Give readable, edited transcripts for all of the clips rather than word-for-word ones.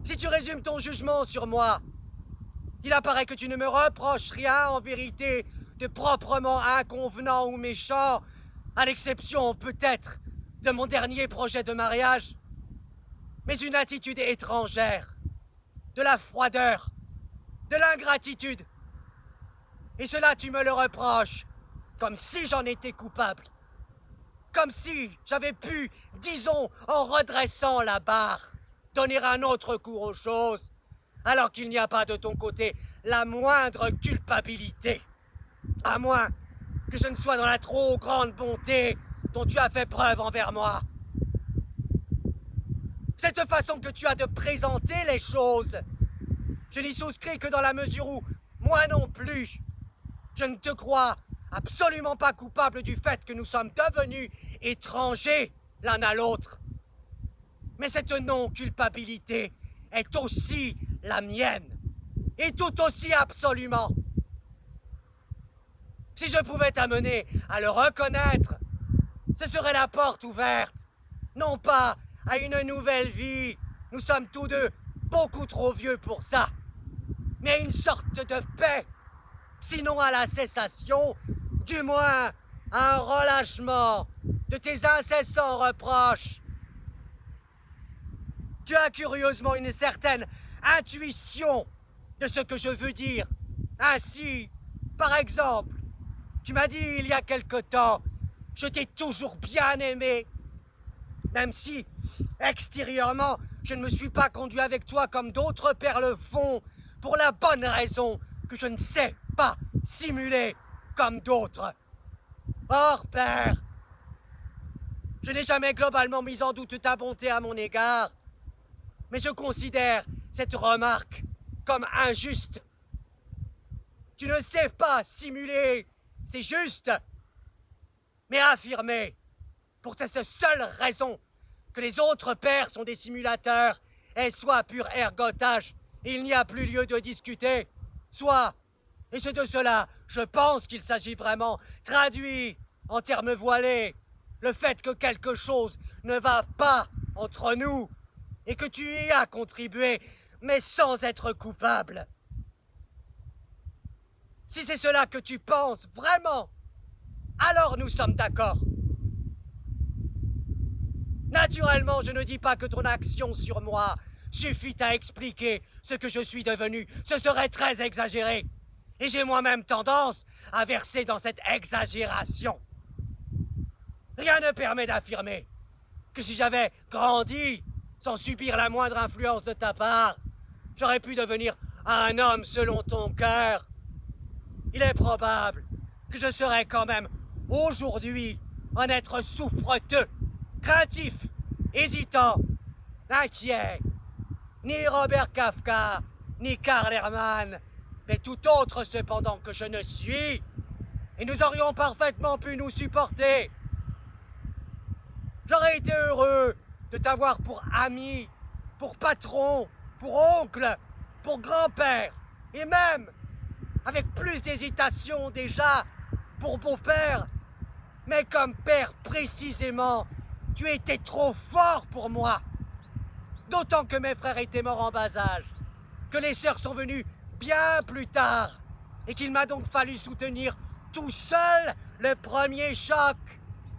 Si tu résumes ton jugement sur moi, il apparaît que tu ne me reproches rien en vérité de proprement inconvenant ou méchant, à l'exception peut-être de mon dernier projet de mariage, mais une attitude étrangère, de la froideur, de l'ingratitude. Et cela tu me le reproches, comme si j'en étais coupable. Comme si j'avais pu, disons, en redressant la barre, donner un autre cours aux choses, alors qu'il n'y a pas de ton côté la moindre culpabilité. À moins que ce ne soit dans la trop grande bonté dont tu as fait preuve envers moi. Cette façon que tu as de présenter les choses, je n'y souscris que dans la mesure où, moi non plus, je ne te crois absolument pas coupable du fait que nous sommes devenus étrangers l'un à l'autre. Mais cette non-culpabilité est aussi la mienne, et tout aussi absolument. Si je pouvais t'amener à le reconnaître, ce serait la porte ouverte, non pas à une nouvelle vie, nous sommes tous deux beaucoup trop vieux pour ça, mais à une sorte de paix, sinon à la cessation, du moins à un relâchement de tes incessants reproches. Tu as curieusement une certaine intuition de ce que je veux dire. Ainsi, par exemple, tu m'as dit il y a quelque temps, je t'ai toujours bien aimé, même si, extérieurement, je ne me suis pas conduit avec toi comme d'autres pères le font, pour la bonne raison que je ne sais pas simuler comme d'autres. Or, père, je n'ai jamais globalement mis en doute ta bonté à mon égard, mais je considère cette remarque comme injuste. Tu ne sais pas simuler, c'est juste, mais affirmer, pour cette seule raison, que les autres pères sont des simulateurs, et soit pur ergotage, il n'y a plus lieu de discuter, soit, et c'est de cela, je pense qu'il s'agit vraiment, traduit en termes voilés, le fait que quelque chose ne va pas entre nous, et que tu y as contribué, mais sans être coupable. Si c'est cela que tu penses vraiment, alors nous sommes d'accord. Naturellement, je ne dis pas que ton action sur moi suffit à expliquer ce que je suis devenu. Ce serait très exagéré. Et j'ai moi-même tendance à verser dans cette exagération. Rien ne permet d'affirmer que si j'avais grandi sans subir la moindre influence de ta part, j'aurais pu devenir un homme selon ton cœur. Il est probable que je serais quand même aujourd'hui un être souffreteux, craintif, hésitant, inquiet. Ni Robert Kafka, ni Karl Hermann, mais tout autre cependant que je ne suis, et nous aurions parfaitement pu nous supporter. J'aurais été heureux de t'avoir pour ami, pour patron, pour oncle, pour grand-père, et même, avec plus d'hésitation déjà, pour beau-père, mais comme père précisément, tu étais trop fort pour moi. D'autant que mes frères étaient morts en bas âge, que les sœurs sont venues bien plus tard, et qu'il m'a donc fallu soutenir tout seul le premier choc.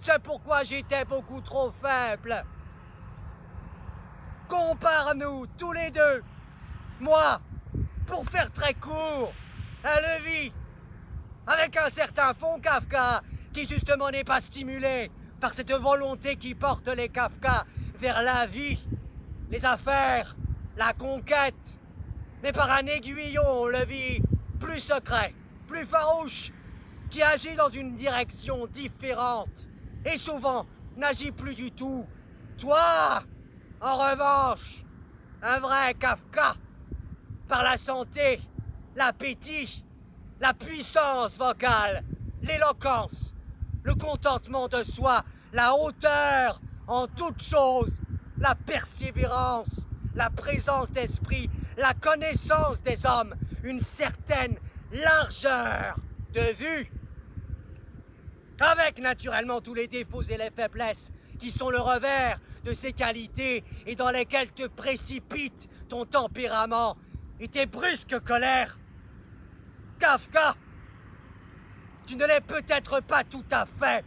C'est pourquoi j'étais beaucoup trop faible. Compare-nous tous les deux. Moi, pour faire très court, un levis, avec un certain fond Kafka, qui justement n'est pas stimulé par cette volonté qui porte les Kafka vers la vie, les affaires, la conquête, mais par un aiguillon, levis, plus secret, plus farouche, qui agit dans une direction différente, et souvent n'agit plus du tout. Toi, en revanche, un vrai Kafka, par la santé, l'appétit, la puissance vocale, l'éloquence, le contentement de soi, la hauteur en toutes choses, la persévérance, la présence d'esprit, la connaissance des hommes, une certaine largeur de vue, avec naturellement tous les défauts et les faiblesses qui sont le revers de ses qualités et dans lesquelles te précipite ton tempérament et tes brusques colères. Kafka, tu ne l'es peut-être pas tout à fait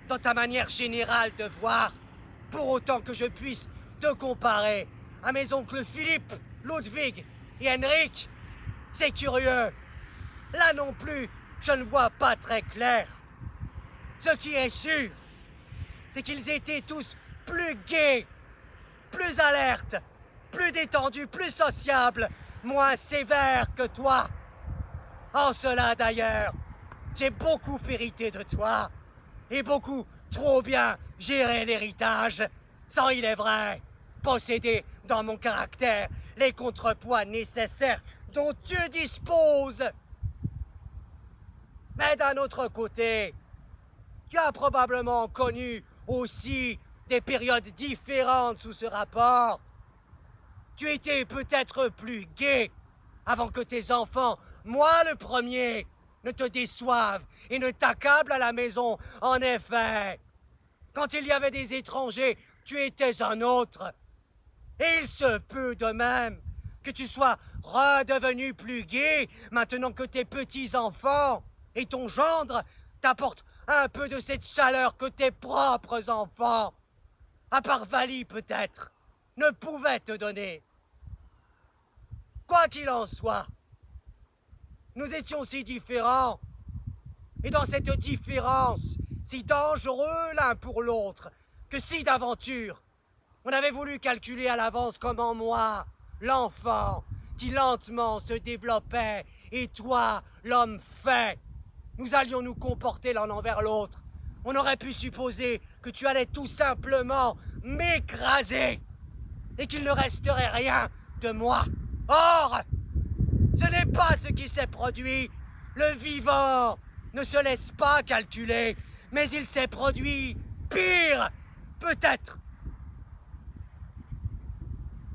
dans ta manière générale de voir, pour autant que je puisse te comparer à mes oncles Philippe, Ludwig et Henrik. C'est curieux. Là non plus, je ne vois pas très clair. Ce qui est sûr, c'est qu'ils étaient tous plus gais, plus alertes, plus détendus, plus sociables, moins sévères que toi. En cela d'ailleurs, j'ai beaucoup hérité de toi, et beaucoup trop bien géré l'héritage, sans, il est vrai, posséder dans mon caractère les contrepoids nécessaires dont tu disposes. Mais d'un autre côté, tu as probablement connu aussi des périodes différentes sous ce rapport. Tu étais peut-être plus gai avant que tes enfants, moi le premier, ne te déçoivent et ne t'accablent à la maison. En effet, quand il y avait des étrangers, tu étais un autre. Et il se peut de même que tu sois redevenu plus gai maintenant que tes petits-enfants et ton gendre t'apportent un peu de cette chaleur que tes propres enfants, à part Vali peut-être, ne pouvaient te donner. Quoi qu'il en soit, nous étions si différents, et dans cette différence, si dangereux l'un pour l'autre, que si d'aventure, on avait voulu calculer à l'avance comment moi, l'enfant, qui lentement se développait, et toi, l'homme fait, nous allions nous comporter l'un envers l'autre, on aurait pu supposer que tu allais tout simplement m'écraser, et qu'il ne resterait rien de moi. Or, ce n'est pas ce qui s'est produit. Le vivant ne se laisse pas calculer, mais il s'est produit pire, peut-être.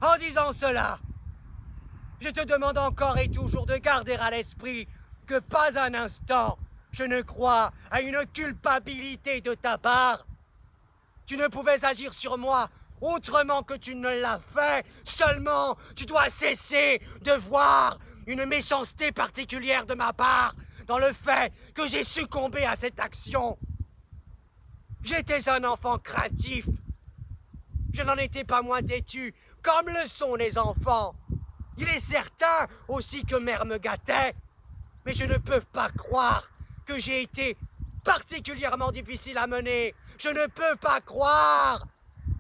En disant cela, je te demande encore et toujours de garder à l'esprit que pas un instant je ne crois à une culpabilité de ta part. Tu ne pouvais agir sur moi autrement que tu ne l'as fait. Seulement, tu dois cesser de voir une méchanceté particulière de ma part dans le fait que j'ai succombé à cette action. J'étais un enfant craintif. Je n'en étais pas moins têtu, comme le sont les enfants. Il est certain aussi que mère me gâtait, mais je ne peux pas croire que j'ai été particulièrement difficile à mener. Je ne peux pas croire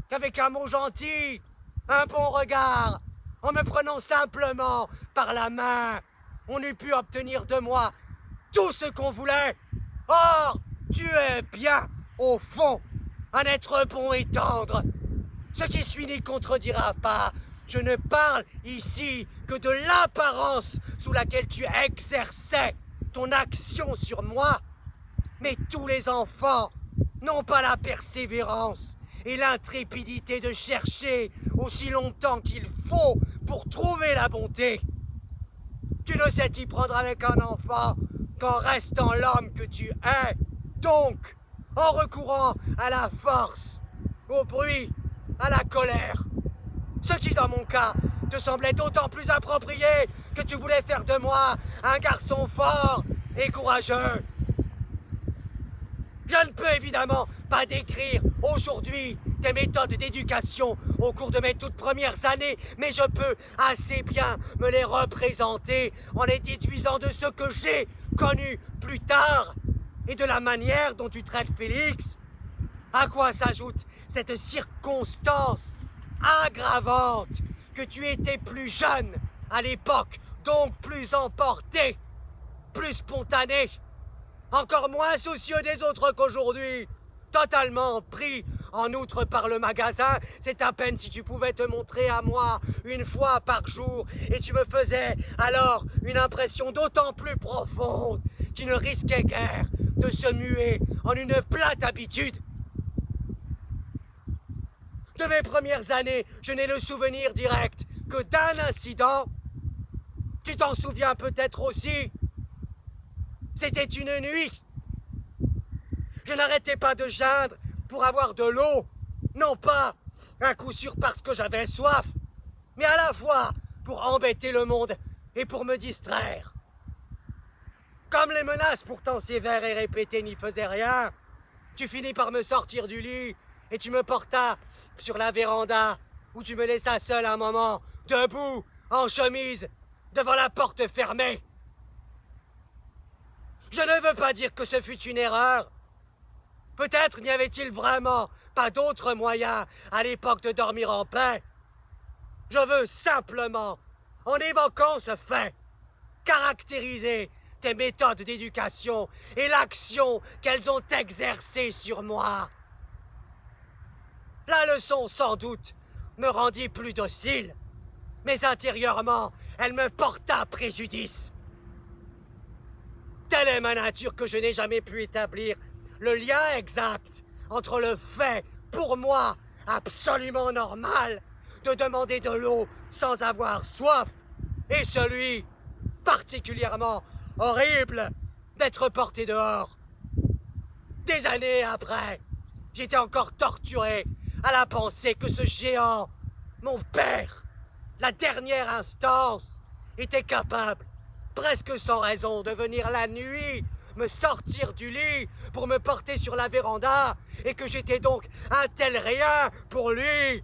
qu'avec un mot gentil, un bon regard, en me prenant simplement par la main, on eût pu obtenir de moi tout ce qu'on voulait. Or, tu es bien, au fond, un être bon et tendre. Ce qui suit n'y contredira pas. Je ne parle ici que de l'apparence sous laquelle tu exerçais ton action sur moi. Mais tous les enfants n'ont pas la persévérance et l'intrépidité de chercher aussi longtemps qu'il faut pour trouver la bonté. Tu ne sais t'y prendre avec un enfant qu'en restant l'homme que tu es. Donc, en recourant à la force, au bruit, à la colère. Ce qui, dans mon cas, te semblait d'autant plus approprié que tu voulais faire de moi un garçon fort et courageux. Je ne peux évidemment pas décrire aujourd'hui tes méthodes d'éducation au cours de mes toutes premières années, mais je peux assez bien me les représenter en les déduisant de ce que j'ai connu plus tard et de la manière dont tu traites Félix. À quoi s'ajoute cette circonstance aggravante que tu étais plus jeune à l'époque, donc plus emporté, plus spontané, encore moins soucieux des autres qu'aujourd'hui, totalement pris en outre par le magasin. C'est à peine si tu pouvais te montrer à moi une fois par jour, et tu me faisais alors une impression d'autant plus profonde qui ne risquait guère de se muer en une plate habitude. De mes premières années, je n'ai le souvenir direct que d'un incident. Tu t'en souviens peut-être aussi. C'était une nuit. Je n'arrêtais pas de geindre pour avoir de l'eau. Non pas À coup sûr parce que j'avais soif, mais à la fois pour embêter le monde et pour me distraire. Comme les menaces pourtant sévères et répétées n'y faisaient rien, tu finis par me sortir du lit et tu me portas sur la véranda où tu me laissas seul un moment, debout, en chemise, devant la porte fermée. Je ne veux pas dire que ce fut une erreur. Peut-être n'y avait-il vraiment pas d'autre moyen à l'époque de dormir en paix. Je veux simplement, en évoquant ce fait, caractériser tes méthodes d'éducation et l'action qu'elles ont exercée sur moi. La leçon, sans doute, me rendit plus docile, mais intérieurement, elle me porta préjudice. Telle est ma nature que je n'ai jamais pu établir le lien exact entre le fait, pour moi, absolument normal, de demander de l'eau sans avoir soif, et celui, particulièrement horrible, d'être porté dehors. Des années après, j'étais encore torturé à la pensée que ce géant, mon père, la dernière instance, était capable, presque sans raison, de venir la nuit, me sortir du lit pour me porter sur la véranda, et que j'étais donc un tel rien pour lui.